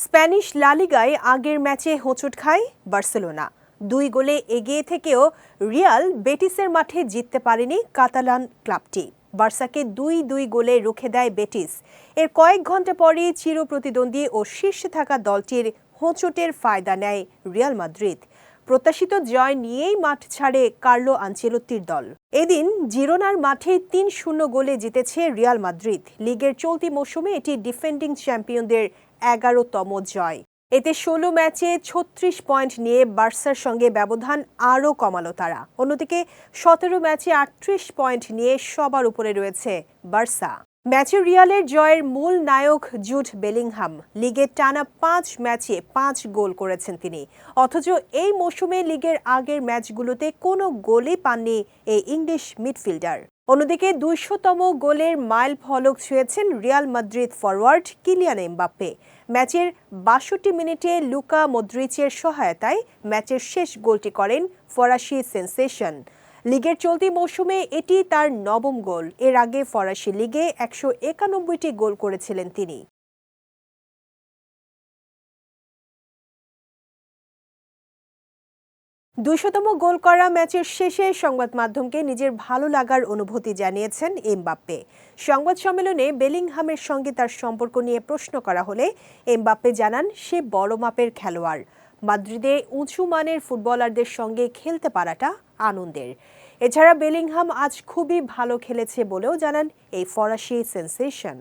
Spanish লা লিগায় আগের ম্যাচে হোঁচট খায় বার্সেলোনা। 2 গোলে এগিয়ে থেকেও রিয়াল বেটিসের মাঠে জিততে পারেনি কাতালান ক্লাবটি। বার্সাকে 2-2 গোলে রুখে দেয় বেটিস। এর কয়েক ঘন্টা পরই চিরপ্রতিদ্বন্দ্বী ও শীর্ষে থাকা দলটির হোঁচটের ফায়দা নেয় রিয়াল মাদ্রিদ। প্রত্যাশিত জয় নিয়েই মাঠ ছাড়ে কার্লো আনচেলত্তির দল। এদিন জিরোনার মাঠে 3-0 গোলে জিতেছে রিয়াল মাদ্রিদ। লিগের চলতি মৌসুমে এটি ডিফেন্ডিং চ্যাম্পিয়নদের 11তম জয়। এতে 16 ম্যাচে 36 পয়েন্ট নিয়ে বার্সার সঙ্গে ব্যবধান আরও কমালো তারা। অন্যদিকে 17 ম্যাচে 38 পয়েন্ট নিয়ে সবার উপরে রয়েছে বার্সা। ম্যাচে রিয়ালের জয়ের মূল নায়ক জুড বেলিংহাম। লিগের টানা 5 ম্যাচে 5 গোল করেছেন তিনি। অথচ এই মৌসুমে লিগের আগের ম্যাচগুলোতে কোনো গোলই পাননি এই ইংলিশ মিডফিল্ডার। অন্যদিকে 200তম গোলের মাইল ফলক ছুঁয়েছেন Real Madrid forward Kylian Mbappe. ম্যাচের 62 মিনিটে লুকা মদ্রিচের সহায়তায় ম্যাচের শেষ গোলটি করেন ফরাসি সেনসেশন। লিগের চলতি মৌসুমে এটি তার 9ম গোল। এর আগে ফরাসি লিগে 191টি গোল করেছিলেন তিনি। 200তম গোল করা ম্যাচের শেষে সংবাদ মাধ্যমকে নিজের ভালো লাগার অনুভূতি জানিয়েছেন এমবাপ্পে। সংবাদ সম্মেলনে বেলিংহামের সঙ্গে তার সম্পর্ক নিয়ে প্রশ্ন করা হলে এমবাপ্পে জানান সে বড় মাপের খেলোয়াড়। মাদ্রিদে উঁচু মানের ফুটবলারদের সঙ্গে খেলতে পারাটা আনন্দের। এছাড়া বেলিংহাম আজ খুবই ভালো খেলেছে বলেও জানান এই ফরাসি সেনসেশন।